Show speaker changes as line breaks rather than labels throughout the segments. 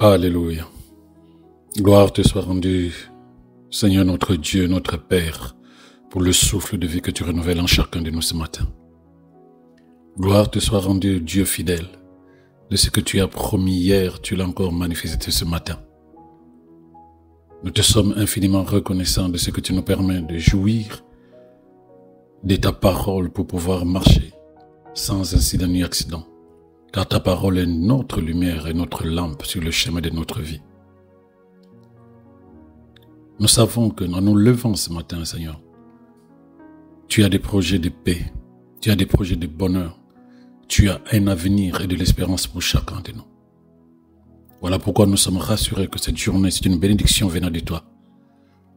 Alléluia. Gloire te soit rendue, Seigneur notre Dieu, notre Père, pour le souffle de vie que tu renouvelles en chacun de nous ce matin. Gloire te soit rendue, Dieu fidèle, de ce que tu as promis hier, tu l'as encore manifesté ce matin. Nous te sommes infiniment reconnaissants de ce que tu nous permets de jouir de ta parole pour pouvoir marcher sans incident ni accident. Car ta parole est notre lumière et notre lampe sur le chemin de notre vie. Nous savons que en nous levant ce matin, Seigneur, tu as des projets de paix, tu as des projets de bonheur, tu as un avenir et de l'espérance pour chacun de nous. Voilà pourquoi nous sommes rassurés que cette journée, c'est une bénédiction venant de toi,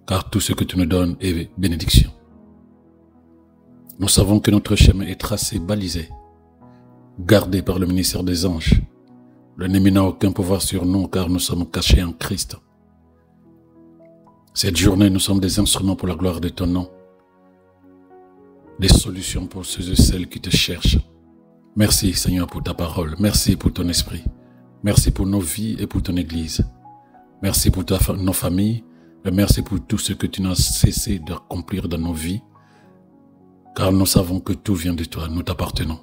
car tout ce que tu nous donnes est bénédiction. Nous savons que notre chemin est tracé, balisé, gardé par le ministère des anges. L'ennemi n'a aucun pouvoir sur nous car nous sommes cachés en Christ. Cette journée, nous sommes des instruments pour la gloire de ton nom, des solutions pour ceux et celles qui te cherchent. Merci Seigneur pour ta parole, merci pour ton esprit, merci pour nos vies et pour ton Église. Merci pour nos familles et merci pour tout ce que tu n'as cessé d'accomplir dans nos vies, car nous savons que tout vient de toi, nous t'appartenons.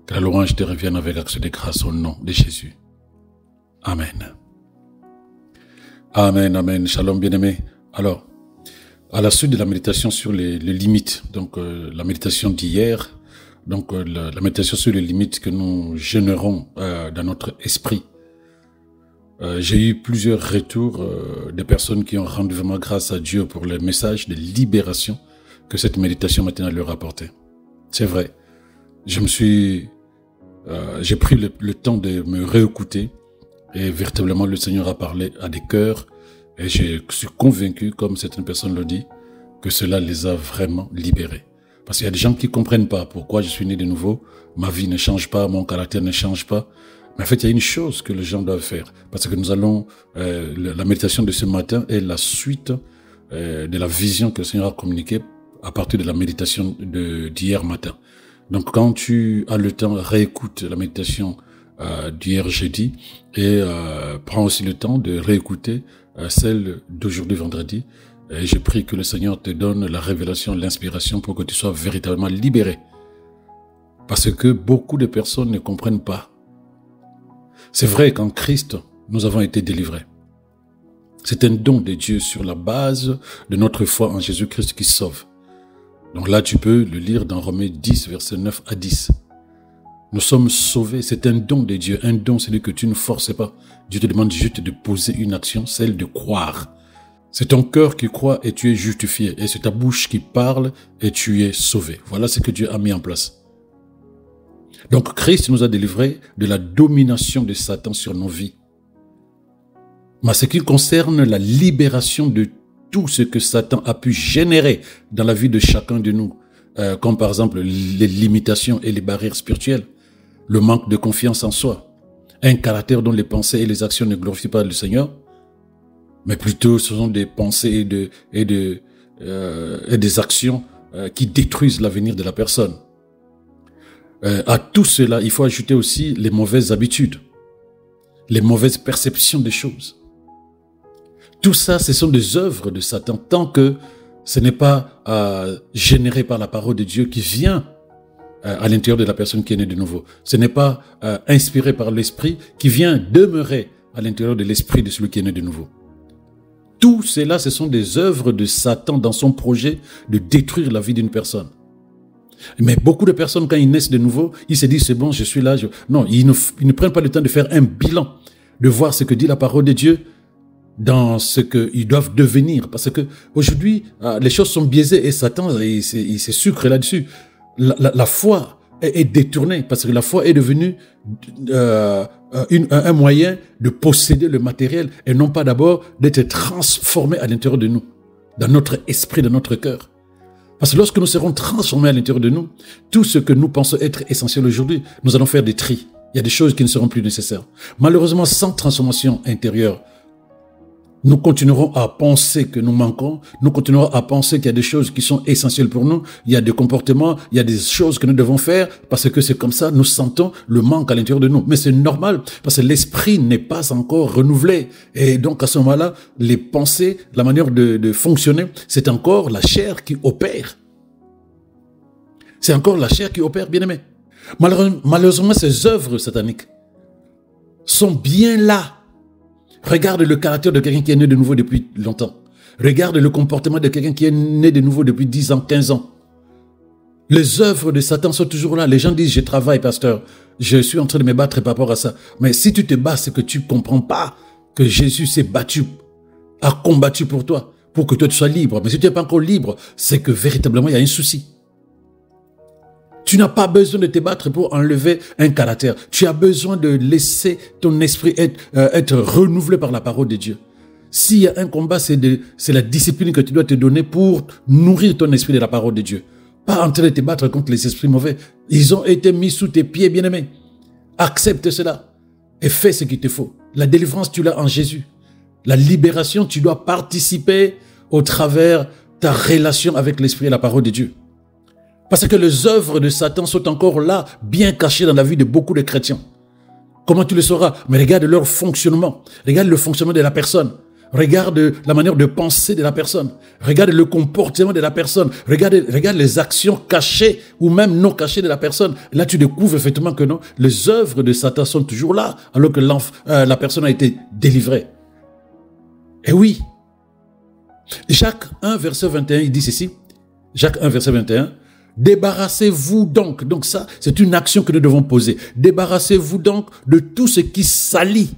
Que la louange te revienne avec accès de grâce au nom de Jésus. Amen. Amen, amen. Shalom, bien-aimés. Alors, à la suite de la méditation sur les limites, donc la méditation d'hier, donc la méditation sur les limites que nous générons dans notre esprit, j'ai eu plusieurs retours de personnes qui ont rendu vraiment grâce à Dieu pour le message de libération que cette méditation matinale leur a apporté. C'est vrai. J'ai pris le temps de me réécouter et véritablement le Seigneur a parlé à des cœurs et je suis convaincu, comme certaines personnes le disent, que cela les a vraiment libérés. Parce qu'il y a des gens qui ne comprennent pas pourquoi je suis né de nouveau, ma vie ne change pas, mon caractère ne change pas. Mais en fait, il y a une chose que les gens doivent faire. Parce que nous allons, la méditation de ce matin est la suite de la vision que le Seigneur a communiquée à partir de la méditation d'hier matin. Donc, quand tu as le temps, réécoute la méditation d'hier jeudi et prends aussi le temps de réécouter celle d'aujourd'hui vendredi. Et je prie que le Seigneur te donne la révélation, l'inspiration pour que tu sois véritablement libéré. Parce que beaucoup de personnes ne comprennent pas. C'est vrai qu'en Christ, nous avons été délivrés. C'est un don de Dieu sur la base de notre foi en Jésus-Christ qui sauve. Donc là, tu peux le lire dans Romains 10, versets 9 à 10. Nous sommes sauvés, c'est un don de Dieu. Un don, c'est que tu ne forces pas. Dieu te demande juste de poser une action, celle de croire. C'est ton cœur qui croit et tu es justifié. Et c'est ta bouche qui parle et tu es sauvé. Voilà ce que Dieu a mis en place. Donc Christ nous a délivrés de la domination de Satan sur nos vies. Mais ce qui concerne la libération de tout ce que Satan a pu générer dans la vie de chacun de nous, comme par exemple les limitations et les barrières spirituelles, le manque de confiance en soi, un caractère dont les pensées et les actions ne glorifient pas le Seigneur, mais plutôt ce sont des pensées et des actions qui détruisent l'avenir de la personne. À tout cela, il faut ajouter aussi les mauvaises habitudes, les mauvaises perceptions des choses. Tout ça, ce sont des œuvres de Satan, tant que ce n'est pas généré par la parole de Dieu qui vient à l'intérieur de la personne qui est née de nouveau. Ce n'est pas inspiré par l'esprit qui vient demeurer à l'intérieur de l'esprit de celui qui est né de nouveau. Tout cela, ce sont des œuvres de Satan dans son projet de détruire la vie d'une personne. Mais beaucoup de personnes, quand ils naissent de nouveau, ils se disent, c'est bon, je suis là. Non, ils ne prennent pas le temps de faire un bilan, de voir ce que dit la parole de Dieu dans ce qu'ils doivent devenir. Parce que aujourd'hui, les choses sont biaisées et Satan, il se sucre là-dessus. La foi est détournée parce que la foi est devenue un moyen de posséder le matériel et non pas d'abord d'être transformé à l'intérieur de nous, dans notre esprit, dans notre cœur. Parce que lorsque nous serons transformés à l'intérieur de nous, tout ce que nous pensons être essentiel aujourd'hui, nous allons faire des tris. Il y a des choses qui ne seront plus nécessaires. Malheureusement, sans transformation intérieure, Nous continuerons à penser que nous manquons. Nous continuerons à penser qu'il y a des choses qui sont essentielles pour nous. Il y a des comportements, il y a des choses que nous devons faire parce que c'est comme ça, nous sentons le manque à l'intérieur de nous. Mais c'est normal parce que l'esprit n'est pas encore renouvelé. Et donc à ce moment-là, les pensées, la manière de fonctionner, c'est encore la chair qui opère. C'est encore la chair qui opère, bien-aimé. Malheureusement, ces œuvres sataniques sont bien là. Regarde le caractère de quelqu'un qui est né de nouveau depuis longtemps. Regarde le comportement de quelqu'un qui est né de nouveau depuis 10 ans, 15 ans. Les œuvres de Satan sont toujours là. Les gens disent, je travaille, pasteur. Je suis en train de me battre par rapport à ça. Mais si tu te bats, c'est que tu ne comprends pas que Jésus s'est battu, a combattu pour toi, pour que toi tu sois libre. Mais si tu n'es pas encore libre, c'est que véritablement, il y a un souci. Tu n'as pas besoin de te battre pour enlever un caractère. Tu as besoin de laisser ton esprit être renouvelé par la parole de Dieu. S'il y a un combat, c'est la discipline que tu dois te donner pour nourrir ton esprit de la parole de Dieu. Pas en train de te battre contre les esprits mauvais. Ils ont été mis sous tes pieds, bien-aimé. Accepte cela et fais ce qu'il te faut. La délivrance, tu l'as en Jésus. La libération, tu dois participer au travers ta relation avec l'esprit et la parole de Dieu. Parce que les œuvres de Satan sont encore là, bien cachées dans la vie de beaucoup de chrétiens. Comment tu le sauras? Mais regarde leur fonctionnement. Regarde le fonctionnement de la personne. Regarde la manière de penser de la personne. Regarde le comportement de la personne. Regarde les actions cachées ou même non cachées de la personne. Là, tu découvres effectivement que non, les œuvres de Satan sont toujours là, alors que la personne a été délivrée. Et oui. Jacques 1, verset 21, il dit ceci. Jacques 1, verset 21. Débarrassez-vous donc ça, c'est une action que nous devons poser. Débarrassez-vous donc de tout ce qui salit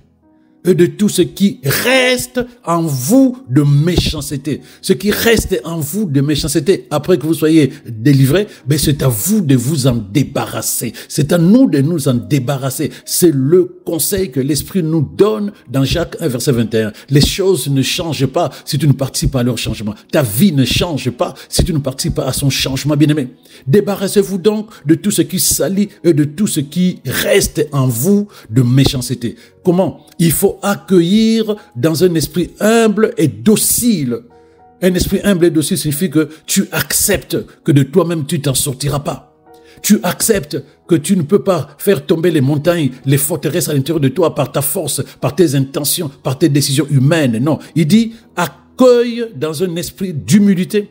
et de tout ce qui reste en vous de méchanceté. Ce qui reste en vous de méchanceté, après que vous soyez délivrés, ben c'est à vous de vous en débarrasser. C'est à nous de nous en débarrasser. C'est le conseil que l'Esprit nous donne dans Jacques 1, verset 21. Les choses ne changent pas si tu ne participes pas à leur changement. Ta vie ne change pas si tu ne participes pas à son changement, bien-aimé. Débarrassez-vous donc de tout ce qui salit et de tout ce qui reste en vous de méchanceté. Comment? Il faut accueillir dans un esprit humble et docile. Un esprit humble et docile signifie que tu acceptes que de toi-même tu t'en sortiras pas. Tu acceptes que tu ne peux pas faire tomber les montagnes, les forteresses à l'intérieur de toi par ta force, par tes intentions, par tes décisions humaines. Non, il dit accueille dans un esprit d'humilité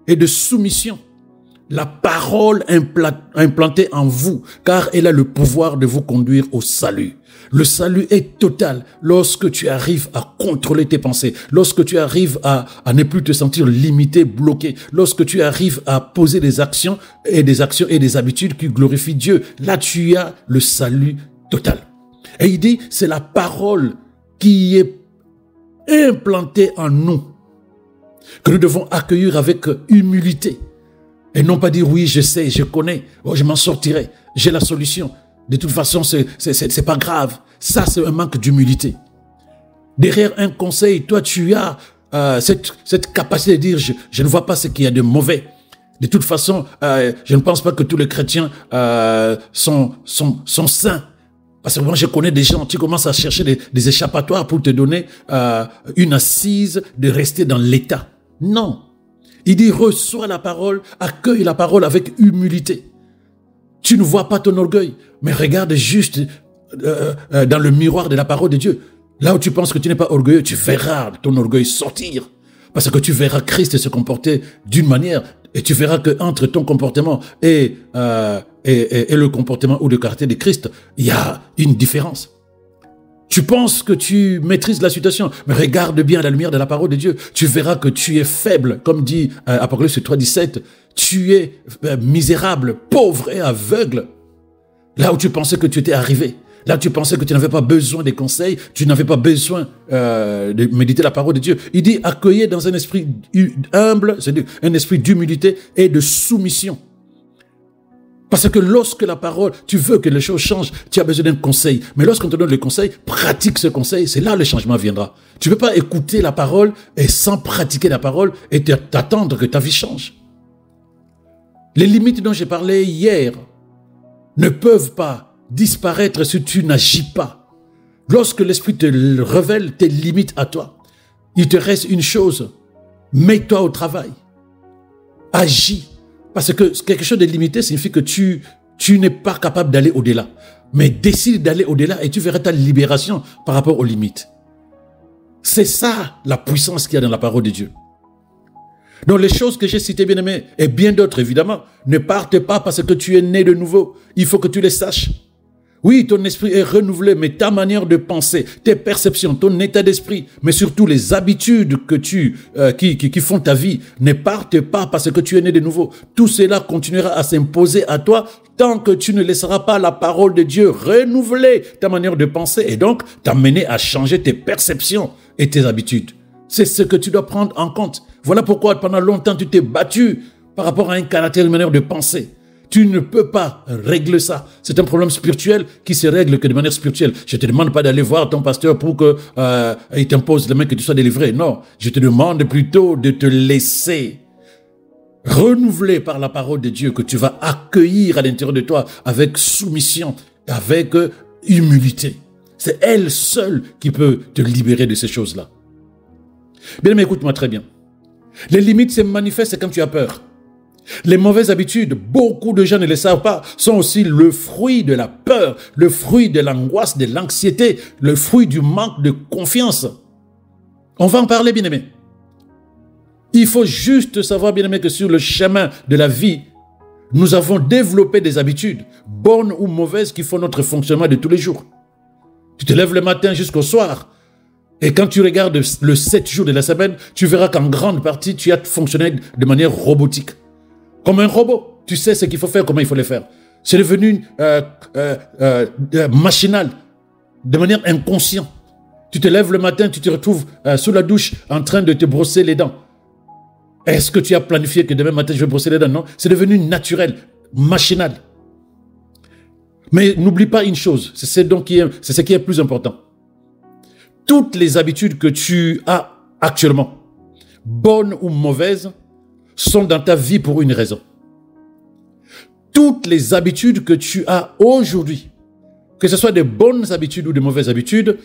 et de soumission la parole implantée en vous, car elle a le pouvoir de vous conduire au salut. Le salut est total lorsque tu arrives à contrôler tes pensées, lorsque tu arrives à ne plus te sentir limité, bloqué, lorsque tu arrives à poser des actions et des habitudes qui glorifient Dieu. Là, tu as le salut total. Et il dit, c'est la parole qui est implantée en nous, que nous devons accueillir avec humilité. Et non pas dire, oui, je sais, je connais, oh, je m'en sortirai, j'ai la solution. De toute façon, c'est pas grave. Ça, c'est un manque d'humilité. Derrière un conseil, toi, tu as cette capacité de dire, je ne vois pas ce qu'il y a de mauvais. De toute façon, je ne pense pas que tous les chrétiens sont saints. Parce que moi, je connais des gens, tu commences à chercher des échappatoires pour te donner une assise de rester dans l'état. Non. Il dit, reçois la parole, accueille la parole avec humilité. Tu ne vois pas ton orgueil, mais regarde juste dans le miroir de la parole de Dieu. Là où tu penses que tu n'es pas orgueilleux, tu verras ton orgueil sortir. Parce que tu verras Christ se comporter d'une manière, et tu verras qu'entre ton comportement et le comportement ou le caractère de Christ, il y a une différence. Tu penses que tu maîtrises la situation, mais regarde bien à la lumière de la parole de Dieu. Tu verras que tu es faible, comme dit Apocalypse 3,17. Tu es misérable, pauvre et aveugle. Là où tu pensais que tu étais arrivé, là où tu pensais que tu n'avais pas besoin des conseils, tu n'avais pas besoin de méditer la parole de Dieu. Il dit accueillez dans un esprit humble, c'est-à-dire un esprit d'humilité et de soumission. Parce que lorsque la parole, tu veux que les choses changent, tu as besoin d'un conseil. Mais lorsqu'on te donne le conseil, pratique ce conseil, c'est là que le changement viendra. Tu ne peux pas écouter la parole et sans pratiquer la parole et t'attendre que ta vie change. Les limites dont j'ai parlé hier ne peuvent pas disparaître si tu n'agis pas. Lorsque l'Esprit te révèle tes limites à toi, il te reste une chose. Mets-toi au travail. Agis. Parce que quelque chose de limité signifie que tu n'es pas capable d'aller au-delà. Mais décide d'aller au-delà et tu verras ta libération par rapport aux limites. C'est ça la puissance qu'il y a dans la parole de Dieu. Donc les choses que j'ai citées, bien-aimés, et bien d'autres évidemment, ne partent pas parce que tu es né de nouveau. Il faut que tu les saches. Oui, ton esprit est renouvelé, mais ta manière de penser, tes perceptions, ton état d'esprit, mais surtout les habitudes que qui font ta vie, ne partent pas parce que tu es né de nouveau. Tout cela continuera à s'imposer à toi tant que tu ne laisseras pas la parole de Dieu renouveler ta manière de penser et donc t'amener à changer tes perceptions et tes habitudes. C'est ce que tu dois prendre en compte. Voilà pourquoi pendant longtemps tu t'es battu par rapport à un caractère, une manière de penser. Tu ne peux pas régler ça. C'est un problème spirituel qui se règle que de manière spirituelle. Je ne te demande pas d'aller voir ton pasteur pour qu'il t'impose les mains que tu sois délivré. Non, je te demande plutôt de te laisser renouveler par la parole de Dieu que tu vas accueillir à l'intérieur de toi avec soumission, avec humilité. C'est elle seule qui peut te libérer de ces choses-là. Bien, mais écoute-moi très bien. Les limites se manifestent quand tu as peur. Les mauvaises habitudes, beaucoup de gens ne le savent pas, sont aussi le fruit de la peur, le fruit de l'angoisse, de l'anxiété, le fruit du manque de confiance. On va en parler, bien-aimé. Il faut juste savoir, bien-aimé, que sur le chemin de la vie, nous avons développé des habitudes, bonnes ou mauvaises, qui font notre fonctionnement de tous les jours. Tu te lèves le matin jusqu'au soir. Et quand tu regardes le 7 jours de la semaine, tu verras qu'en grande partie, tu as fonctionné de manière robotique. Comme un robot. Tu sais ce qu'il faut faire, comment il faut le faire. C'est devenu machinal, de manière inconsciente. Tu te lèves le matin, tu te retrouves sous la douche en train de te brosser les dents. Est-ce que tu as planifié que demain matin je vais brosser les dents? Non, c'est devenu naturel, machinal. Mais n'oublie pas une chose, c'est ce qui est plus important. Toutes les habitudes que tu as actuellement, bonnes ou mauvaises, sont dans ta vie pour une raison. Toutes les habitudes que tu as aujourd'hui, que ce soit de bonnes habitudes ou de mauvaises habitudes,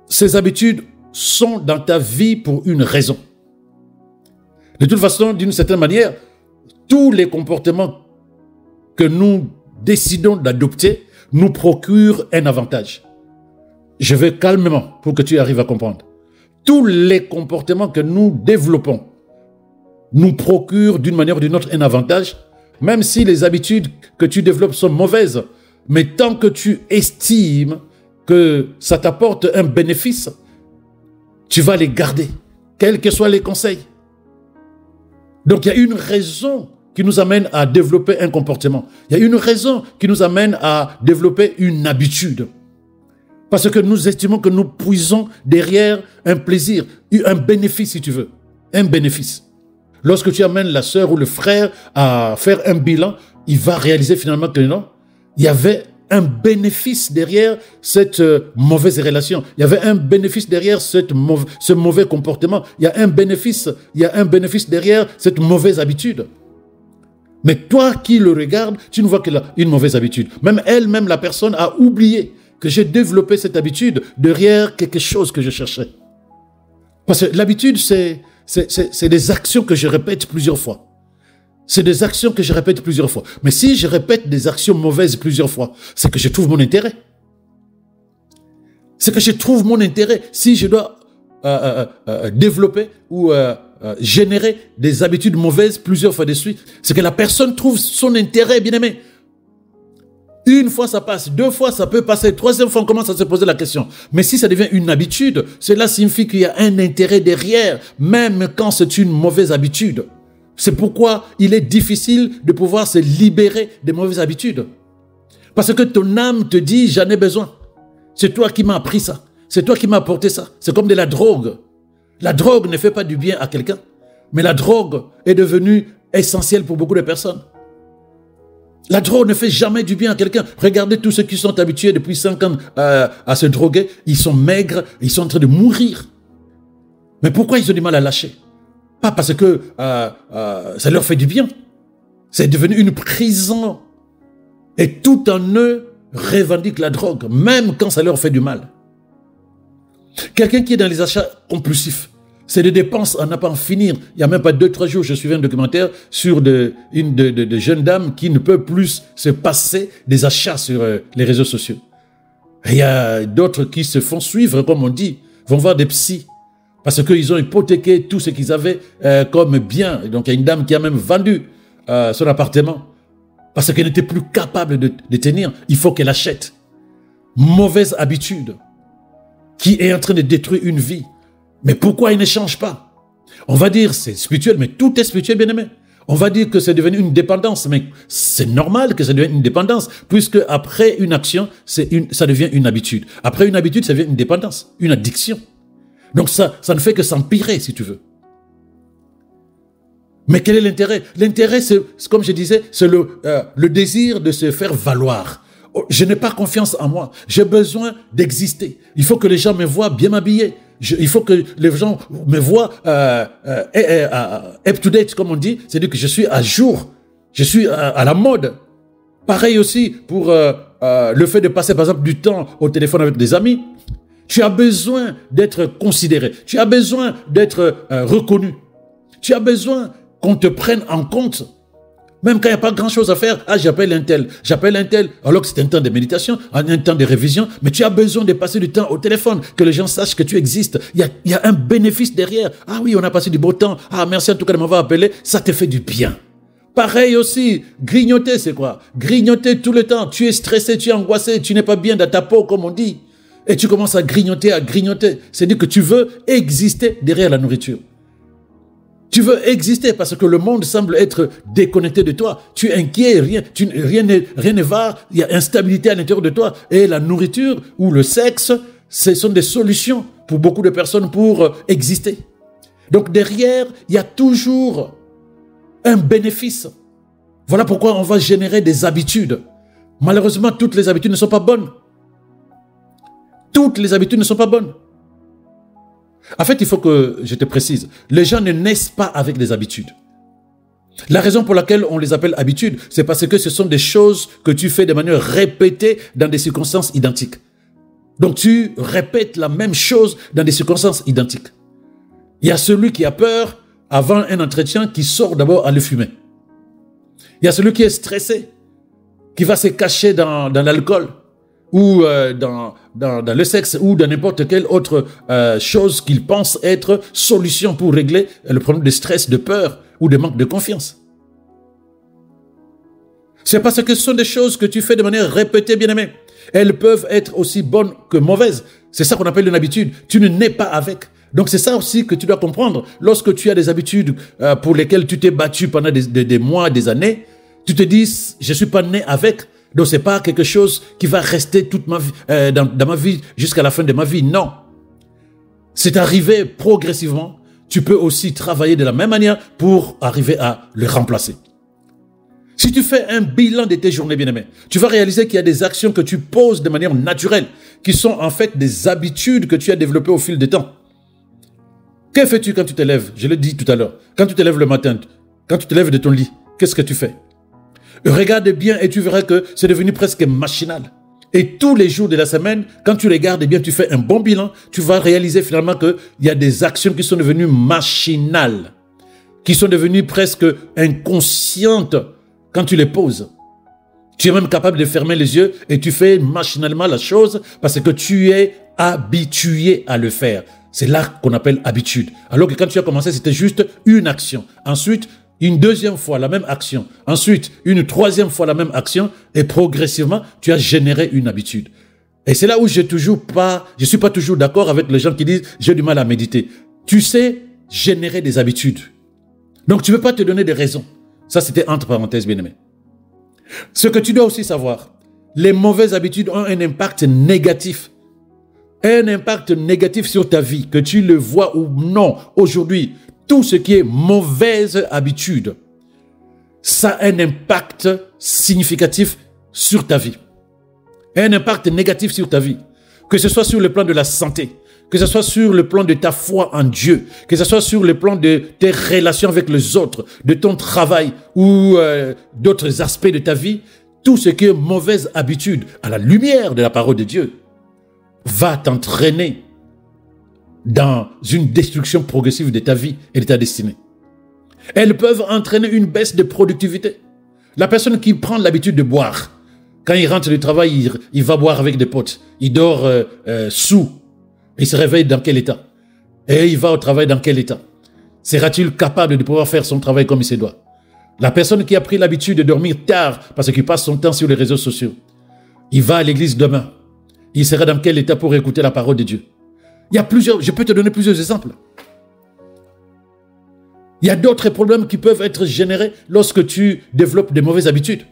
ces habitudes sont dans ta vie pour une raison. De toute façon, d'une certaine manière, tous les comportements que nous décidons d'adopter nous procurent un avantage. Je vais calmement pour que tu arrives à comprendre. Tous les comportements que nous développons nous procurent d'une manière ou d'une autre un avantage, même si les habitudes que tu développes sont mauvaises. Mais tant que tu estimes que ça t'apporte un bénéfice, tu vas les garder, quels que soient les conseils. Donc il y a une raison qui nous amène à développer un comportement. Il y a une raison qui nous amène à développer une habitude. Parce que nous estimons que nous puisons derrière un plaisir, un bénéfice si tu veux, un bénéfice. Lorsque tu amènes la sœur ou le frère à faire un bilan, il va réaliser finalement que non, il y avait un bénéfice derrière cette mauvaise relation. Il y avait un bénéfice derrière ce mauvais comportement. Il y a un bénéfice derrière cette mauvaise habitude. Mais toi qui le regardes, tu ne vois qu'une mauvaise habitude. Même elle-même, la personne a oublié que j'ai développé cette habitude derrière quelque chose que je cherchais. Parce que l'habitude, c'est des actions que je répète plusieurs fois. C'est des actions que je répète plusieurs fois. Mais si je répète des actions mauvaises plusieurs fois, c'est que je trouve mon intérêt. C'est que je trouve mon intérêt. Si je dois développer ou générer des habitudes mauvaises plusieurs fois de suite, c'est que la personne trouve son intérêt, bien aimé. Une fois ça passe, deux fois ça peut passer, troisième fois on commence à se poser la question. Mais si ça devient une habitude, cela signifie qu'il y a un intérêt derrière, même quand c'est une mauvaise habitude. C'est pourquoi il est difficile de pouvoir se libérer des mauvaises habitudes. Parce que ton âme te dit, j'en ai besoin. C'est toi qui m'as appris ça. C'est toi qui m'as apporté ça. C'est comme de la drogue. La drogue ne fait pas du bien à quelqu'un, mais la drogue est devenue essentielle pour beaucoup de personnes. La drogue ne fait jamais du bien à quelqu'un. Regardez tous ceux qui sont habitués depuis 5 ans à se droguer. Ils sont maigres, ils sont en train de mourir. Mais pourquoi ils ont du mal à lâcher? Pas parce que ça leur fait du bien. C'est devenu une prison. Et tout en eux revendique la drogue, même quand ça leur fait du mal. Quelqu'un qui est dans les achats compulsifs. C'est des dépenses à n'a pas en finir. Il n'y a même pas 2-3 jours, je suivais un documentaire sur une de jeunes dames qui ne peut plus se passer des achats sur les réseaux sociaux. Et il y a d'autres qui se font suivre, comme on dit, vont voir des psys. Parce qu'ils ont hypothéqué tout ce qu'ils avaient comme bien. Et donc il y a une dame qui a même vendu son appartement. Parce qu'elle n'était plus capable de tenir. Il faut qu'elle achète. Mauvaise habitude qui est en train de détruire une vie. Mais pourquoi il ne change pas? On va dire c'est spirituel, mais tout est spirituel, bien aimé. On va dire que c'est devenu une dépendance, mais c'est normal que ça devienne une dépendance, puisque après une action, ça devient une habitude. Après une habitude, ça devient une dépendance, une addiction. Donc ça ne fait que s'empirer, si tu veux. Mais quel est l'intérêt? L'intérêt, c'est, comme je disais, c'est le désir de se faire valoir. Je n'ai pas confiance en moi. J'ai besoin d'exister. Il faut que les gens me voient bien m'habiller. Il faut que les gens me voient up to date, comme on dit. C'est-à-dire que je suis à jour. Je suis à la mode. Pareil aussi pour le fait de passer, par exemple, du temps au téléphone avec des amis. Tu as besoin d'être considéré. Tu as besoin d'être reconnu. Tu as besoin qu'on te prenne en compte. Même quand il n'y a pas grand-chose à faire, j'appelle un tel, alors que c'est un temps de méditation, un temps de révision, mais tu as besoin de passer du temps au téléphone, que les gens sachent que tu existes. Il y a un bénéfice derrière. Ah oui, on a passé du beau temps. Ah, merci en tout cas de m'avoir appelé. Ça te fait du bien. Pareil aussi, grignoter, c'est quoi? Grignoter tout le temps. Tu es stressé, tu es angoissé, tu n'es pas bien dans ta peau, comme on dit. Et tu commences à grignoter. C'est-à-dire que tu veux exister derrière la nourriture. Tu veux exister parce que le monde semble être déconnecté de toi. Tu es inquiet, rien ne va, il y a instabilité à l'intérieur de toi. Et la nourriture ou le sexe, ce sont des solutions pour beaucoup de personnes pour exister. Donc derrière, il y a toujours un bénéfice. Voilà pourquoi on va générer des habitudes. Malheureusement, toutes les habitudes ne sont pas bonnes. Toutes les habitudes ne sont pas bonnes. En fait, il faut que je te précise, les gens ne naissent pas avec des habitudes. La raison pour laquelle on les appelle habitudes, c'est parce que ce sont des choses que tu fais de manière répétée dans des circonstances identiques. Donc tu répètes la même chose dans des circonstances identiques. Il y a celui qui a peur avant un entretien qui sort d'abord à le fumer. Il y a celui qui est stressé, qui va se cacher dans l'alcool, ou dans le sexe, ou dans n'importe quelle autre chose qu'il pense être solution pour régler le problème de stress, de peur ou de manque de confiance. C'est parce que ce sont des choses que tu fais de manière répétée, bien-aimé. Elles peuvent être aussi bonnes que mauvaises. C'est ça qu'on appelle une habitude. Tu ne nais pas avec. Donc c'est ça aussi que tu dois comprendre. Lorsque tu as des habitudes pour lesquelles tu t'es battu pendant des mois, des années, tu te dis, je ne suis pas né avec. Donc, ce n'est pas quelque chose qui va rester toute ma vie, dans ma vie jusqu'à la fin de ma vie. Non. C'est arrivé progressivement. Tu peux aussi travailler de la même manière pour arriver à le remplacer. Si tu fais un bilan de tes journées, bien-aimé, tu vas réaliser qu'il y a des actions que tu poses de manière naturelle, qui sont en fait des habitudes que tu as développées au fil du temps. Que fais-tu quand tu te lèves? Je l'ai dit tout à l'heure. Quand tu te lèves le matin, quand tu te lèves de ton lit, qu'est-ce que tu fais? Regarde bien et tu verras que c'est devenu presque machinal. Et tous les jours de la semaine, quand tu regardes bien, tu fais un bon bilan, tu vas réaliser finalement qu'il y a des actions qui sont devenues machinales, qui sont devenues presque inconscientes quand tu les poses. Tu es même capable de fermer les yeux et tu fais machinalement la chose parce que tu es habitué à le faire. C'est là qu'on appelle habitude. Alors que quand tu as commencé, c'était juste une action. Ensuite, une deuxième fois la même action, ensuite une troisième fois la même action, et progressivement, tu as généré une habitude. Et c'est là où je suis pas toujours d'accord avec les gens qui disent j'ai du mal à méditer. Tu sais générer des habitudes. Donc tu ne peux pas te donner des raisons. Ça, c'était entre parenthèses, bien-aimé. Ce que tu dois aussi savoir, les mauvaises habitudes ont un impact négatif. Un impact négatif sur ta vie, que tu le vois ou non aujourd'hui. Tout ce qui est mauvaise habitude, ça a un impact significatif sur ta vie. Un impact négatif sur ta vie. Que ce soit sur le plan de la santé, que ce soit sur le plan de ta foi en Dieu, que ce soit sur le plan de tes relations avec les autres, de ton travail ou d'autres aspects de ta vie, tout ce qui est mauvaise habitude à la lumière de la parole de Dieu va t'entraîner dans une destruction progressive de ta vie et de ta destinée. Elles peuvent entraîner une baisse de productivité. La personne qui prend l'habitude de boire, quand il rentre du travail, il va boire avec des potes. Il dort sous. Il se réveille dans quel état? Et il va au travail dans quel état? Sera-t-il capable de pouvoir faire son travail comme il se doit? La personne qui a pris l'habitude de dormir tard parce qu'il passe son temps sur les réseaux sociaux, il va à l'église demain. Il sera dans quel état pour écouter la parole de Dieu? Il y a plusieurs, je peux te donner plusieurs exemples. Il y a d'autres problèmes qui peuvent être générés lorsque tu développes de mauvaises habitudes.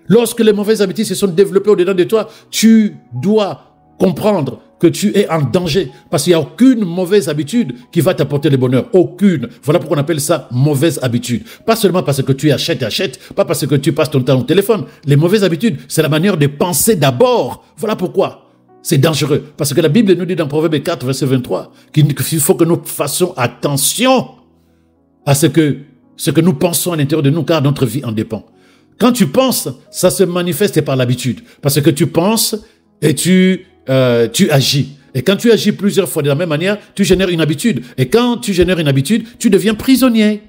Lorsque les mauvaises habitudes se sont développées au-dedans de toi, tu dois comprendre que tu es en danger. Parce qu'il n'y a aucune mauvaise habitude qui va t'apporter le bonheur. Aucune. Voilà pourquoi on appelle ça mauvaise habitude. Pas seulement parce que tu achètes, pas parce que tu passes ton temps au téléphone. Les mauvaises habitudes, c'est la manière de penser d'abord. Voilà pourquoi c'est dangereux. Parce que la Bible nous dit dans Proverbe 4, verset 23, qu'il faut que nous fassions attention à ce que nous pensons à l'intérieur de nous, car notre vie en dépend. Quand tu penses, ça se manifeste par l'habitude. Parce que tu penses et tu agis. Et quand tu agis plusieurs fois de la même manière, tu génères une habitude. Et quand tu génères une habitude, tu deviens prisonnier.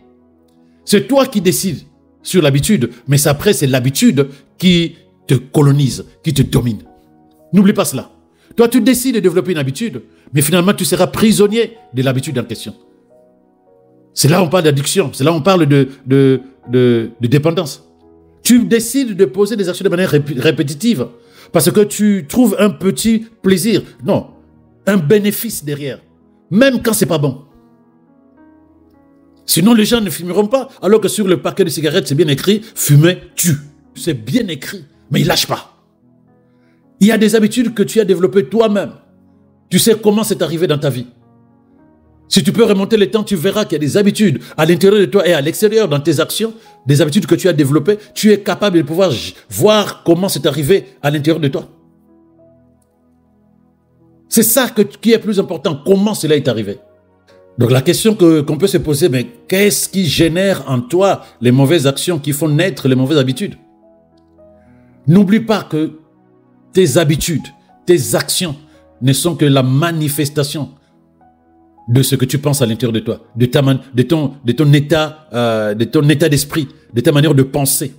C'est toi qui décides sur l'habitude, mais après, c'est l'habitude qui te colonise, qui te domine. N'oublie pas cela. Toi, tu décides de développer une habitude, mais finalement, tu seras prisonnier de l'habitude en question. C'est là où on parle d'addiction, c'est là où on parle de dépendance. Tu décides de poser des actions de manière répétitive parce que tu trouves un petit plaisir. Non, un bénéfice derrière, même quand c'est pas bon. Sinon, les gens ne fumeront pas, alors que sur le paquet de cigarettes, c'est bien écrit « fumer tue ». C'est bien écrit, mais ils ne lâchent pas. Il y a des habitudes que tu as développées toi-même. Tu sais comment c'est arrivé dans ta vie. Si tu peux remonter le temps, tu verras qu'il y a des habitudes à l'intérieur de toi et à l'extérieur dans tes actions, des habitudes que tu as développées. Tu es capable de pouvoir voir comment c'est arrivé à l'intérieur de toi. C'est ça qui est plus important, comment cela est arrivé. Donc la question qu'on peut se poser, mais qu'est-ce qui génère en toi les mauvaises actions qui font naître les mauvaises habitudes? N'oublie pas que tes habitudes, tes actions ne sont que la manifestation de ce que tu penses à l'intérieur de toi, de ton état d'esprit, de ta manière de penser.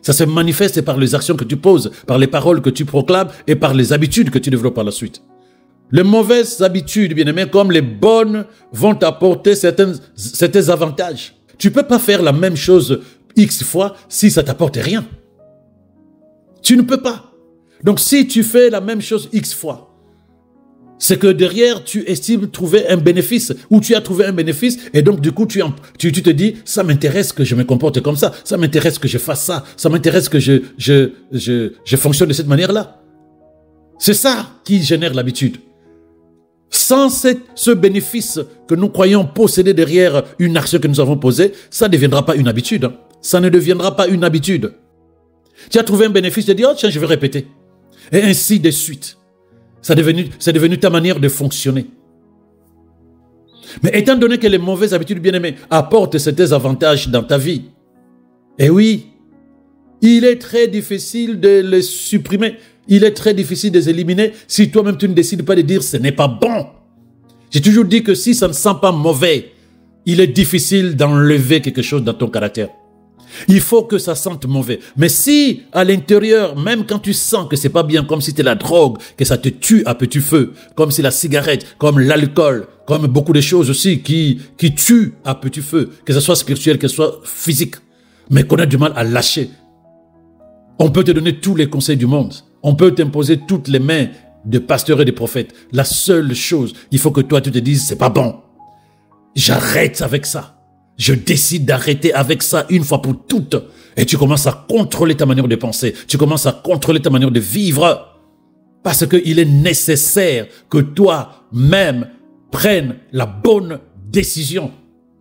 Ça se manifeste par les actions que tu poses, par les paroles que tu proclames et par les habitudes que tu développes par la suite. Les mauvaises habitudes, bien aimés, comme les bonnes, vont t'apporter certains avantages. Tu ne peux pas faire la même chose X fois si ça ne t'apporte rien. Tu ne peux pas. Donc si tu fais la même chose X fois, c'est que derrière, tu estimes trouver un bénéfice, ou tu as trouvé un bénéfice, et donc du coup, tu te dis, ça m'intéresse que je me comporte comme ça m'intéresse que je fasse ça m'intéresse que je fonctionne de cette manière-là. C'est ça qui génère l'habitude. Sans ce bénéfice que nous croyons posséder derrière une action que nous avons posée, ça ne deviendra pas une habitude. Ça ne deviendra pas une habitude. Tu as trouvé un bénéfice, tu te dis, oh tiens, je vais répéter. Et ainsi de suite. C'est devenu ta manière de fonctionner. Mais étant donné que les mauvaises habitudes, bien-aimées, apportent certains avantages dans ta vie, et oui, il est très difficile de les supprimer. Il est très difficile de les éliminer si toi-même tu ne décides pas de dire ce n'est pas bon. J'ai toujours dit que si ça ne sent pas mauvais, il est difficile d'enlever quelque chose dans ton caractère. Il faut que ça sente mauvais. Mais si à l'intérieur, même quand tu sens que c'est pas bien, comme si c'était la drogue, que ça te tue à petit feu, comme si la cigarette, comme l'alcool, comme beaucoup de choses aussi qui tuent à petit feu, que ce soit spirituel, que ce soit physique, mais qu'on a du mal à lâcher. On peut te donner tous les conseils du monde. On peut t'imposer toutes les mains de pasteurs et de prophètes. La seule chose, il faut que toi tu te dises, c'est pas bon. J'arrête avec ça. Je décide d'arrêter avec ça une fois pour toutes. Et tu commences à contrôler ta manière de penser. Tu commences à contrôler ta manière de vivre. Parce qu'il est nécessaire que toi-même prennes la bonne décision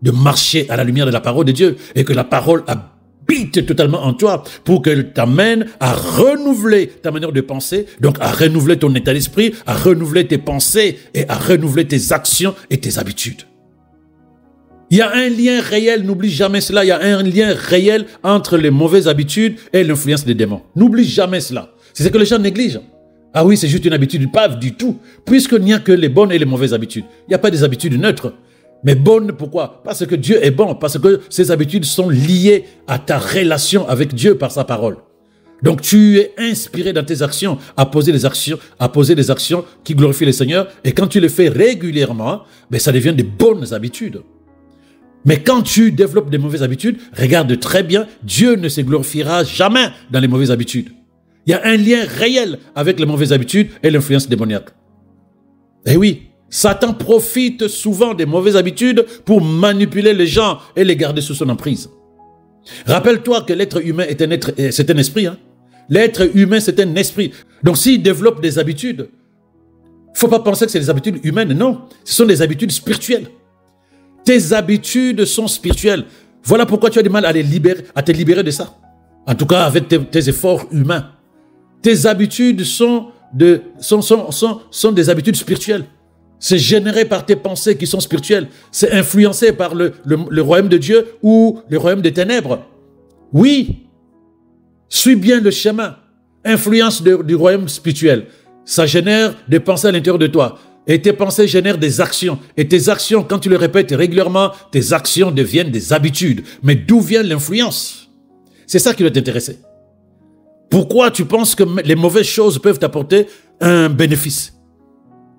de marcher à la lumière de la parole de Dieu. Et que la parole habite totalement en toi pour qu'elle t'amène à renouveler ta manière de penser. Donc à renouveler ton état d'esprit, à renouveler tes pensées et à renouveler tes actions et tes habitudes. Il y a un lien réel, n'oublie jamais cela, il y a un lien réel entre les mauvaises habitudes et l'influence des démons. N'oublie jamais cela. C'est ce que les gens négligent. Ah oui, c'est juste une habitude. Pas du tout. Puisqu'il n'y a que les bonnes et les mauvaises habitudes. Il n'y a pas des habitudes neutres. Mais bonnes, pourquoi? Parce que Dieu est bon. Parce que ces habitudes sont liées à ta relation avec Dieu par sa parole. Donc tu es inspiré dans tes actions à poser des actions qui glorifient le Seigneur. Et quand tu les fais régulièrement, ben ça devient des bonnes habitudes. Mais quand tu développes des mauvaises habitudes, regarde très bien, Dieu ne se glorifiera jamais dans les mauvaises habitudes. Il y a un lien réel avec les mauvaises habitudes et l'influence démoniaque. Eh oui, Satan profite souvent des mauvaises habitudes pour manipuler les gens et les garder sous son emprise. Rappelle-toi que l'être humain c'est un esprit. Hein? L'être humain, c'est un esprit. Donc s'il développe des habitudes, il ne faut pas penser que c'est des habitudes humaines. Non, ce sont des habitudes spirituelles. Tes habitudes sont spirituelles. Voilà pourquoi tu as du mal à te libérer de ça. En tout cas, avec tes efforts humains. Tes habitudes sont des habitudes spirituelles. C'est généré par tes pensées qui sont spirituelles. C'est influencé par le royaume de Dieu ou le royaume des ténèbres. Oui, suis bien le chemin. Influence du royaume spirituel. Ça génère des pensées à l'intérieur de toi. Et tes pensées génèrent des actions. Et tes actions, quand tu les répètes régulièrement, tes actions deviennent des habitudes. Mais d'où vient l'influence? C'est ça qui doit t'intéresser. Pourquoi tu penses que les mauvaises choses peuvent t'apporter un bénéfice?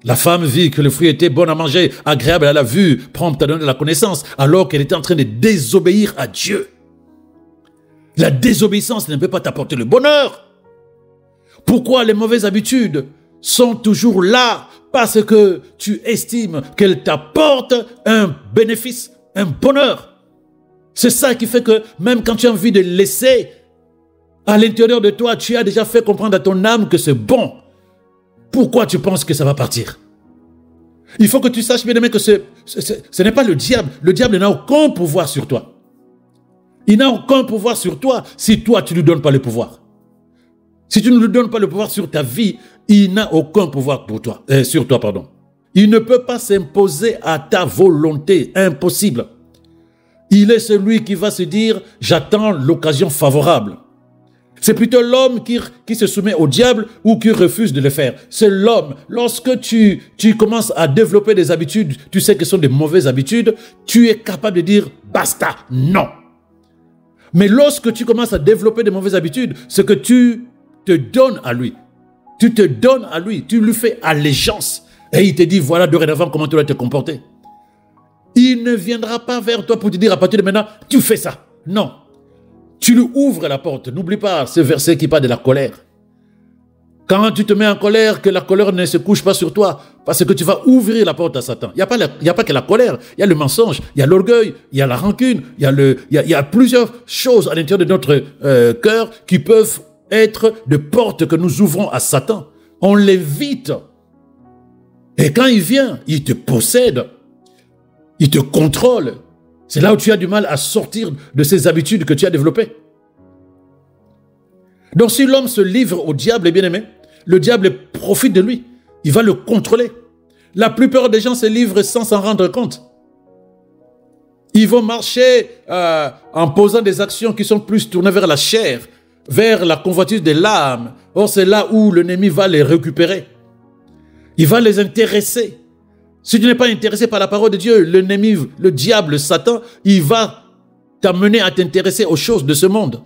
La femme vit que le fruit était bon à manger, agréable à la vue, prompte à donner de la connaissance, alors qu'elle était en train de désobéir à Dieu. La désobéissance ne peut pas t'apporter le bonheur. Pourquoi les mauvaises habitudes sont toujours là? Parce que tu estimes qu'elles t'apportent un bénéfice, un bonheur. C'est ça qui fait que même quand tu as envie de laisser, à l'intérieur de toi, tu as déjà fait comprendre à ton âme que c'est bon. Pourquoi tu penses que ça va partir? Il faut que tu saches, bien aimé, que ce n'est pas le diable. Le diable n'a aucun pouvoir sur toi. Il n'a aucun pouvoir sur toi si toi, tu ne lui donnes pas le pouvoir. Si tu ne lui donnes pas le pouvoir sur ta vie, il n'a aucun pouvoir sur toi. Il ne peut pas s'imposer à ta volonté. Impossible. Il est celui qui va se dire, j'attends l'occasion favorable. C'est plutôt l'homme qui se soumet au diable ou qui refuse de le faire. C'est l'homme. Lorsque tu commences à développer des habitudes, tu sais que ce sont des mauvaises habitudes, tu es capable de dire basta, non. Mais lorsque tu commences à développer des mauvaises habitudes, c'est que tu te donnes à lui. Tu te donnes à lui, tu lui fais allégeance. Et il te dit, voilà dorénavant comment tu dois te comporter. Il ne viendra pas vers toi pour te dire à partir de maintenant, tu fais ça. Non. Tu lui ouvres la porte. N'oublie pas ce verset qui parle de la colère. Quand tu te mets en colère, que la colère ne se couche pas sur toi, parce que tu vas ouvrir la porte à Satan. Il n'y a pas que la colère, il y a le mensonge, il y a l'orgueil, il y a la rancune, il y a plusieurs choses à l'intérieur de notre cœur qui peuvent être des portes que nous ouvrons à Satan. On l'évite. Et quand il vient, il te possède, il te contrôle. C'est là où tu as du mal à sortir de ces habitudes que tu as développées. Donc si l'homme se livre au diable, bien aimé, le diable profite de lui. Il va le contrôler. La plupart des gens se livrent sans s'en rendre compte. Ils vont marcher en posant des actions qui sont plus tournées vers la chair, vers la convoitise de l'âme. Or, c'est là où l'ennemi va les récupérer. Il va les intéresser. Si tu n'es pas intéressé par la parole de Dieu, l'ennemi, le diable, Satan, il va t'amener à t'intéresser aux choses de ce monde.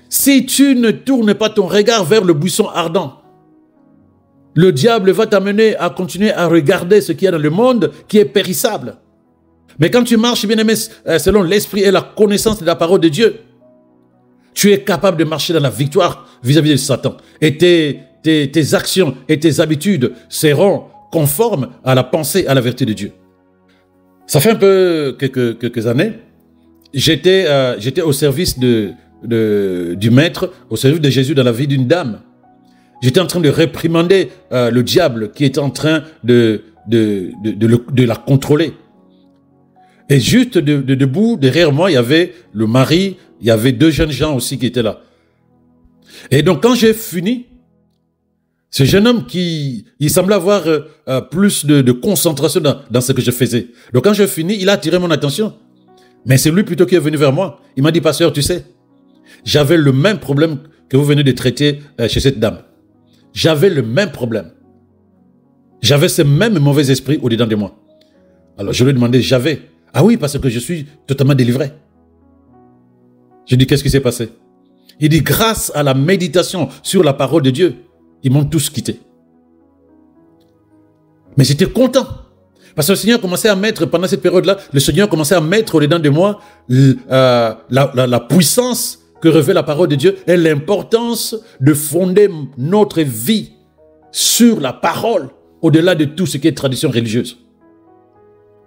Si tu ne tournes pas ton regard vers le buisson ardent, le diable va t'amener à continuer à regarder ce qu'il y a dans le monde qui est périssable. Mais quand tu marches, bien aimé, selon l'esprit et la connaissance de la parole de Dieu, tu es capable de marcher dans la victoire vis-à-vis de Satan. Et tes actions et tes habitudes seront conformes à la pensée, à la vertu de Dieu. Ça fait un peu quelques années, j'étais au service du maître, au service de Jésus dans la vie d'une dame. J'étais en train de réprimander le diable qui était en train de la contrôler. Et juste debout, derrière moi, il y avait le mari, il y avait 2 jeunes gens aussi qui étaient là. Et donc quand j'ai fini, ce jeune homme il semblait avoir plus de concentration dans ce que je faisais. Donc quand j'ai fini, il a attiré mon attention. Mais c'est lui plutôt qui est venu vers moi. Il m'a dit, pasteur, tu sais, j'avais le même problème que vous venez de traiter chez cette dame. j'avais le même problème. J'avais ce même mauvais esprit au-dedans de moi. Alors je lui ai demandé, j'avais. Ah oui, parce que je suis totalement délivré. Je dis, qu'est-ce qui s'est passé? Il dit, grâce à la méditation sur la parole de Dieu, ils m'ont tous quitté. Mais j'étais content. Parce que le Seigneur commençait à mettre, pendant cette période-là, le Seigneur commençait à mettre au-dedans de moi la puissance que revêt la parole de Dieu et l'importance de fonder notre vie sur la parole, au-delà de tout ce qui est tradition religieuse.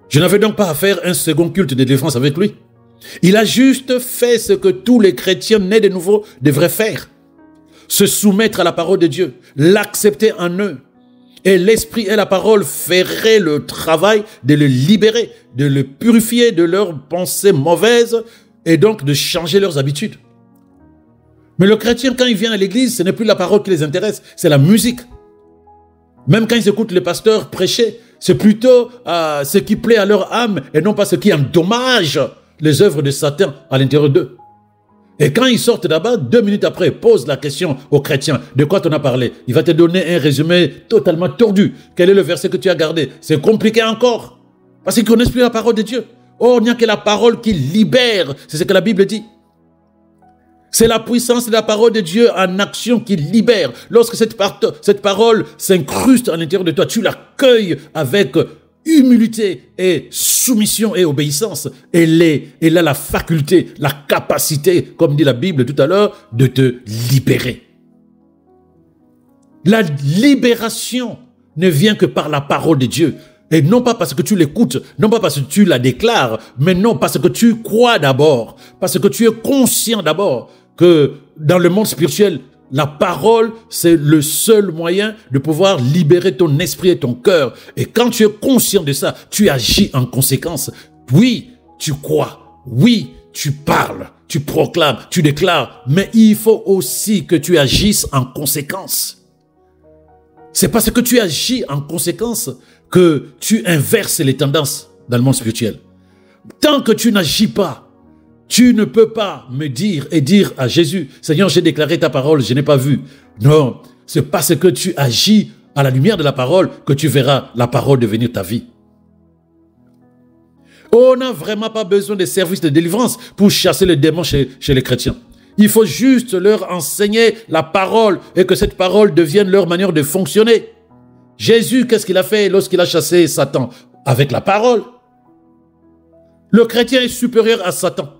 Je n'avais donc pas à faire un second culte de défense avec lui. Il a juste fait ce que tous les chrétiens nés de nouveau devraient faire. Se soumettre à la parole de Dieu, l'accepter en eux. Et l'esprit et la parole feraient le travail de le libérer, de le purifier de leurs pensées mauvaises et donc de changer leurs habitudes. Mais le chrétien, quand il vient à l'église, ce n'est plus la parole qui les intéresse, c'est la musique. Même quand ils écoutent le pasteur prêcher, c'est plutôt ce qui plaît à leur âme et non pas ce qui endommage les œuvres de Satan à l'intérieur d'eux. Et quand ils sortent là-bas, 2 minutes après, pose la question aux chrétiens, de quoi tu en as parlé? Il va te donner un résumé totalement tordu. Quel est le verset que tu as gardé? C'est compliqué encore. Parce qu'ils ne connaissent plus la parole de Dieu. Or, il n'y a que la parole qui libère. C'est ce que la Bible dit. C'est la puissance de la parole de Dieu en action qui libère. Lorsque cette parole s'incruste à l'intérieur de toi, tu l'accueilles avec humilité et soumission et obéissance. Elle a la faculté, la capacité, comme dit la Bible tout à l'heure, de te libérer. La libération ne vient que par la parole de Dieu. Et non pas parce que tu l'écoutes, non pas parce que tu la déclares, mais non parce que tu crois d'abord, parce que tu es conscient d'abord que dans le monde spirituel, la parole, c'est le seul moyen de pouvoir libérer ton esprit et ton cœur. Et quand tu es conscient de ça, tu agis en conséquence. Oui, tu crois. Oui, tu parles, tu proclames, tu déclares. Mais il faut aussi que tu agisses en conséquence. C'est parce que tu agis en conséquence que tu inverses les tendances dans le monde spirituel. Tant que tu n'agis pas, tu ne peux pas me dire et dire à Jésus, Seigneur, j'ai déclaré ta parole, je n'ai pas vu. Non, c'est parce que tu agis à la lumière de la parole que tu verras la parole devenir ta vie. On n'a vraiment pas besoin de services de délivrance pour chasser les démons chez les chrétiens. Il faut juste leur enseigner la parole et que cette parole devienne leur manière de fonctionner. Jésus, qu'est-ce qu'il a fait lorsqu'il a chassé Satan? Avec la parole. Le chrétien est supérieur à Satan.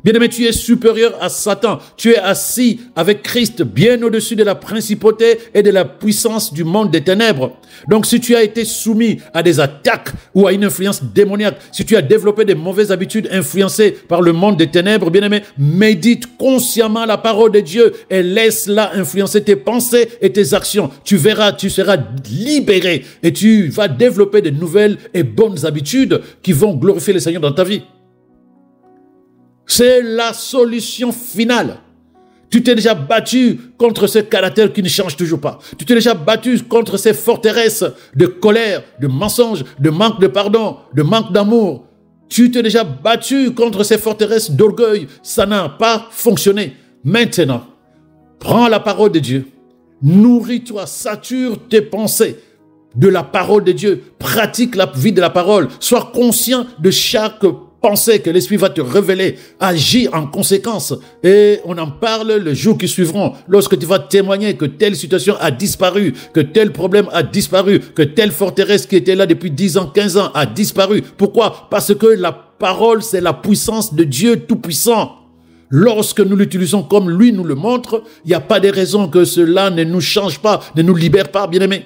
Bien-aimé, tu es supérieur à Satan. Tu es assis avec Christ bien au-dessus de la principauté et de la puissance du monde des ténèbres. Donc, si tu as été soumis à des attaques ou à une influence démoniaque, si tu as développé des mauvaises habitudes influencées par le monde des ténèbres, bien-aimé, médite consciemment la parole de Dieu et laisse-la influencer tes pensées et tes actions. Tu verras, tu seras libéré et tu vas développer de nouvelles et bonnes habitudes qui vont glorifier le Seigneur dans ta vie. C'est la solution finale. Tu t'es déjà battu contre ce caractère qui ne change toujours pas. Tu t'es déjà battu contre ces forteresses de colère, de mensonge, de manque de pardon, de manque d'amour. Tu t'es déjà battu contre ces forteresses d'orgueil. Ça n'a pas fonctionné. Maintenant, prends la parole de Dieu. Nourris-toi, sature tes pensées de la parole de Dieu. Pratique la vie de la parole. Sois conscient de chaque pensée que l'Esprit va te révéler, agis en conséquence. Et on en parle le jour qui suivront, lorsque tu vas témoigner que telle situation a disparu, que tel problème a disparu, que telle forteresse qui était là depuis 10 ans, 15 ans a disparu. Pourquoi? Parce que la parole, c'est la puissance de Dieu Tout-Puissant. Lorsque nous l'utilisons comme lui nous le montre, il n'y a pas de raison que cela ne nous change pas, ne nous libère pas, bien-aimés.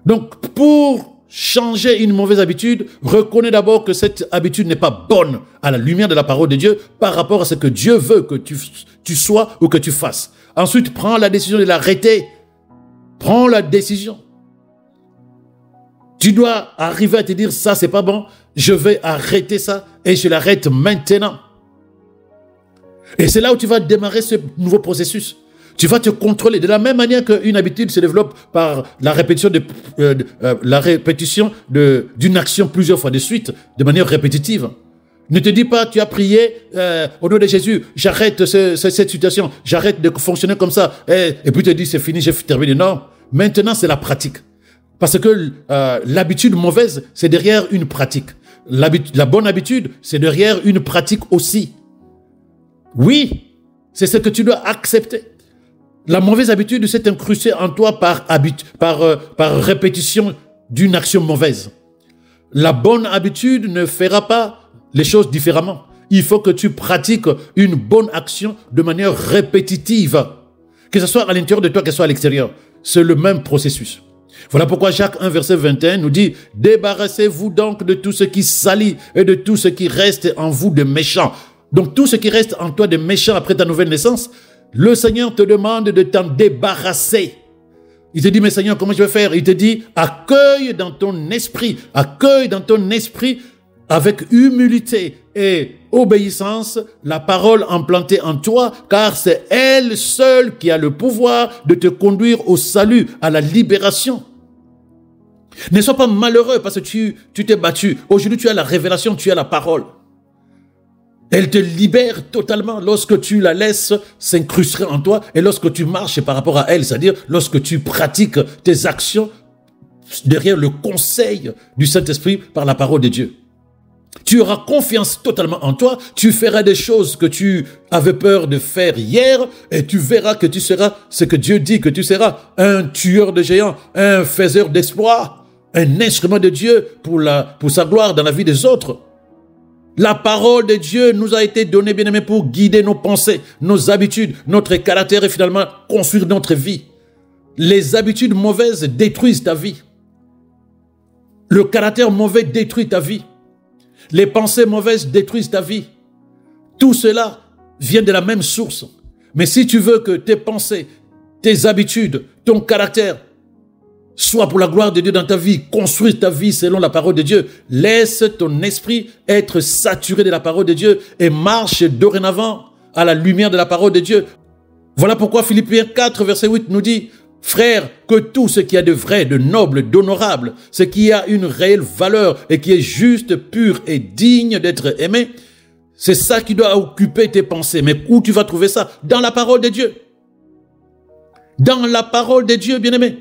Donc, pour changer une mauvaise habitude, reconnais d'abord que cette habitude n'est pas bonne à la lumière de la parole de Dieu par rapport à ce que Dieu veut que tu sois ou que tu fasses. Ensuite, prends la décision de l'arrêter. Prends la décision. Tu dois arriver à te dire, ça c'est pas bon, je vais arrêter ça et je l'arrête maintenant. Et c'est là où tu vas démarrer ce nouveau processus. Tu vas te contrôler de la même manière qu'une habitude se développe par la répétition d'une action plusieurs fois de suite, de manière répétitive. Ne te dis pas, tu as prié au nom de Jésus, j'arrête cette situation, j'arrête de fonctionner comme ça, et puis tu te dis, c'est fini, j'ai terminé. Non, maintenant c'est la pratique. Parce que l'habitude mauvaise, c'est derrière une pratique. La bonne habitude, c'est derrière une pratique aussi. Oui, c'est ce que tu dois accepter. La mauvaise habitude s'est incrustée en toi par répétition d'une action mauvaise. La bonne habitude ne fera pas les choses différemment. Il faut que tu pratiques une bonne action de manière répétitive. Que ce soit à l'intérieur de toi, que ce soit à l'extérieur. C'est le même processus. Voilà pourquoi Jacques 1, verset 21 nous dit « Débarrassez-vous donc de tout ce qui salit et de tout ce qui reste en vous de méchant. » Donc tout ce qui reste en toi de méchant après ta nouvelle naissance, le Seigneur te demande de t'en débarrasser. Il te dit « Mais Seigneur, comment je vais faire ?» Il te dit « Accueille dans ton esprit avec humilité et obéissance la parole implantée en toi, car c'est elle seule qui a le pouvoir de te conduire au salut, à la libération. » Ne sois pas malheureux parce que tu t'es battu. Aujourd'hui, tu as la révélation, tu as la parole. Elle te libère totalement lorsque tu la laisses s'incruster en toi et lorsque tu marches par rapport à elle, c'est-à-dire lorsque tu pratiques tes actions derrière le conseil du Saint-Esprit par la parole de Dieu. Tu auras confiance totalement en toi, tu feras des choses que tu avais peur de faire hier et tu verras que tu seras ce que Dieu dit que tu seras, un tueur de géants, un faiseur d'espoir, un instrument de Dieu pour sa gloire dans la vie des autres. La parole de Dieu nous a été donnée, bien-aimés, pour guider nos pensées, nos habitudes, notre caractère et finalement construire notre vie. Les habitudes mauvaises détruisent ta vie. Le caractère mauvais détruit ta vie. Les pensées mauvaises détruisent ta vie. Tout cela vient de la même source. Mais si tu veux que tes pensées, tes habitudes, ton caractère soient pour la gloire de Dieu dans ta vie, construise ta vie selon la parole de Dieu, laisse ton esprit être saturé de la parole de Dieu et marche dorénavant à la lumière de la parole de Dieu. Voilà pourquoi Philippiens 4, verset 8 nous dit « Frères, que tout ce qui est de vrai, de noble, d'honorable, ce qui a une réelle valeur et qui est juste, pur et digne d'être aimé, c'est ça qui doit occuper tes pensées. » Mais où tu vas trouver ça? Dans la parole de Dieu. Dans la parole de Dieu, bien-aimé.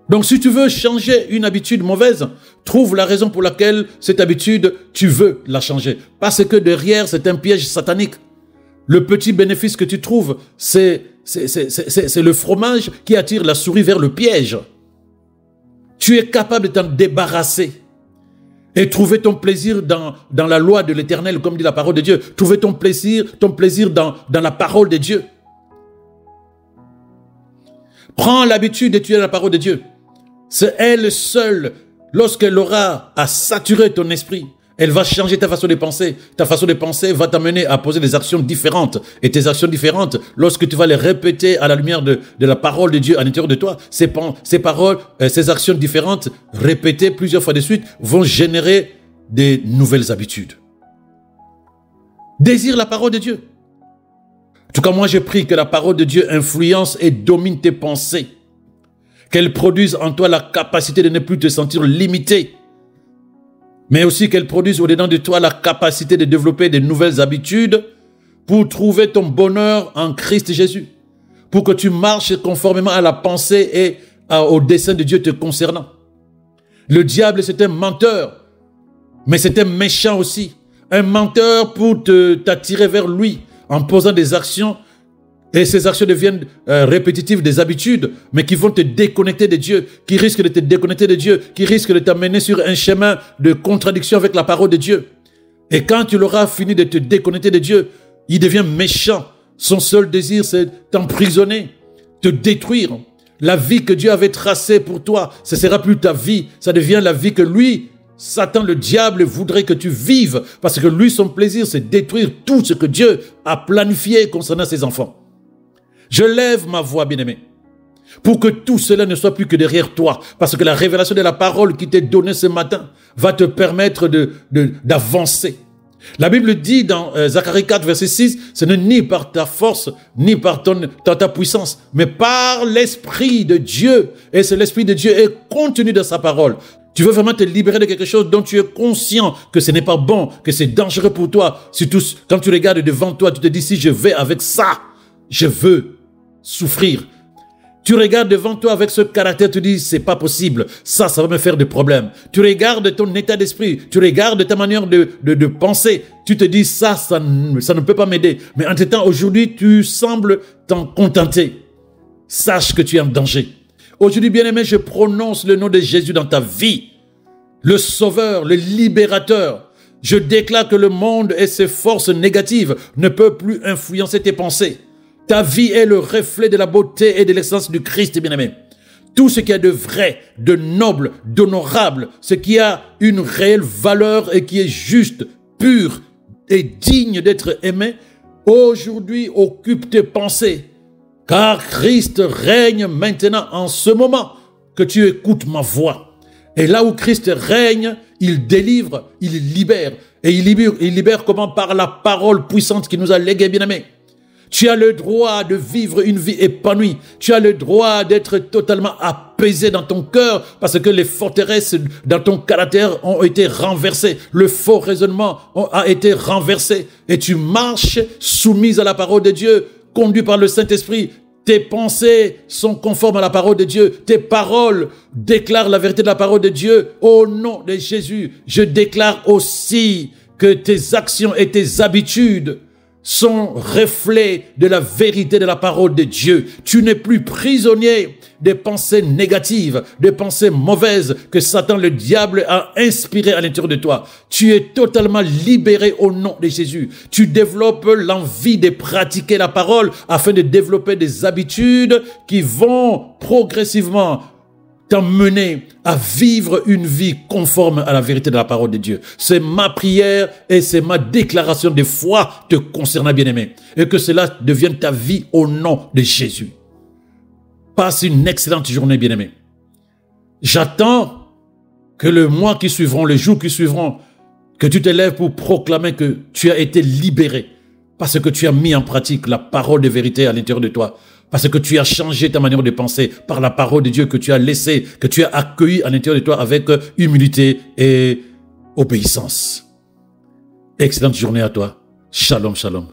Donc si tu veux changer une habitude mauvaise, trouve la raison pour laquelle cette habitude, tu veux la changer. Parce que derrière, c'est un piège satanique. Le petit bénéfice que tu trouves, c'est le fromage qui attire la souris vers le piège. Tu es capable de t'en débarrasser et trouver ton plaisir dans la loi de l'Éternel, comme dit la parole de Dieu. Trouver ton plaisir dans la parole de Dieu. Prends l'habitude d'étudier la parole de Dieu. C'est elle seule, lorsqu'elle aura à saturer ton esprit, elle va changer ta façon de penser. Ta façon de penser va t'amener à poser des actions différentes. Et tes actions différentes, lorsque tu vas les répéter à la lumière de la parole de Dieu à l'intérieur de toi, ces paroles, ces actions différentes, répétées plusieurs fois de suite, vont générer des nouvelles habitudes. Désire la parole de Dieu. En tout cas, moi, j'ai pris que la parole de Dieu influence et domine tes pensées. Qu'elle produise en toi la capacité de ne plus te sentir limité. Mais aussi qu'elle produise au-dedans de toi la capacité de développer de nouvelles habitudes pour trouver ton bonheur en Christ Jésus. Pour que tu marches conformément à la pensée et au dessein de Dieu te concernant. Le diable, c'est un menteur, mais c'est un méchant aussi. Un menteur pour t'attirer vers lui en posant des actions. Et ces actions deviennent répétitives, des habitudes, mais qui vont te déconnecter de Dieu, qui risquent de te déconnecter de Dieu, qui risquent de t'amener sur un chemin de contradiction avec la parole de Dieu. Et quand tu l'auras fini de te déconnecter de Dieu, il devient méchant. Son seul désir, c'est t'emprisonner, te détruire. La vie que Dieu avait tracée pour toi, ce ne sera plus ta vie, ça devient la vie que lui, Satan, le diable, voudrait que tu vives, parce que lui, son plaisir, c'est détruire tout ce que Dieu a planifié concernant ses enfants. Je lève ma voix, bien-aimé, pour que tout cela ne soit plus que derrière toi. Parce que la révélation de la parole qui t'est donnée ce matin va te permettre d'avancer. La Bible dit dans Zacharie 4, verset 6, ce n'est ni par ta force, ni par ta puissance, mais par l'Esprit de Dieu. Et c'est l'Esprit de Dieu est contenu dans sa parole. Tu veux vraiment te libérer de quelque chose dont tu es conscient que ce n'est pas bon, que c'est dangereux pour toi. Surtout quand tu regardes devant toi, tu te dis, si je vais avec ça, je veux souffrir. Tu regardes devant toi avec ce caractère, tu dis, c'est pas possible, ça va me faire des problèmes. Tu regardes ton état d'esprit, tu regardes ta manière de penser, tu te dis, ça ne peut pas m'aider. Mais en temps, aujourd'hui, tu sembles t'en contenter. Sache que tu es en danger. Aujourd'hui, bien-aimé, je prononce le nom de Jésus dans ta vie, le Sauveur, le Libérateur. Je déclare que le monde et ses forces négatives ne peuvent plus influencer tes pensées. Ta vie est le reflet de la beauté et de l'excellence du Christ, bien-aimé. Tout ce qui est de vrai, de noble, d'honorable, ce qui a une réelle valeur et qui est juste, pur et digne d'être aimé, aujourd'hui occupe tes pensées. Car Christ règne maintenant en ce moment que tu écoutes ma voix. Et là où Christ règne, il délivre, il libère. Et il libère comment? Par la parole puissante qu'il nous a léguée, bien-aimé. Tu as le droit de vivre une vie épanouie. Tu as le droit d'être totalement apaisé dans ton cœur parce que les forteresses dans ton caractère ont été renversées. Le faux raisonnement a été renversé. Et tu marches soumise à la parole de Dieu, conduit par le Saint-Esprit. Tes pensées sont conformes à la parole de Dieu. Tes paroles déclarent la vérité de la parole de Dieu. Au nom de Jésus, je déclare aussi que tes actions et tes habitudes sont reflets de la vérité de la parole de Dieu. Tu n'es plus prisonnier des pensées négatives, des pensées mauvaises que Satan, le diable, a inspirées à l'intérieur de toi. Tu es totalement libéré au nom de Jésus. Tu développes l'envie de pratiquer la parole afin de développer des habitudes qui vont progressivement t'emmener à vivre une vie conforme à la vérité de la parole de Dieu. C'est ma prière et c'est ma déclaration de foi te concernant, bien-aimé. Et que cela devienne ta vie au nom de Jésus. Passe une excellente journée, bien-aimé. J'attends que le mois qui suivront, les jours qui suivront, que tu te lèves pour proclamer que tu as été libéré parce que tu as mis en pratique la parole de vérité à l'intérieur de toi. Parce que tu as changé ta manière de penser par la parole de Dieu que tu as laissée, que tu as accueillie à l'intérieur de toi avec humilité et obéissance. Excellente journée à toi. Shalom, shalom.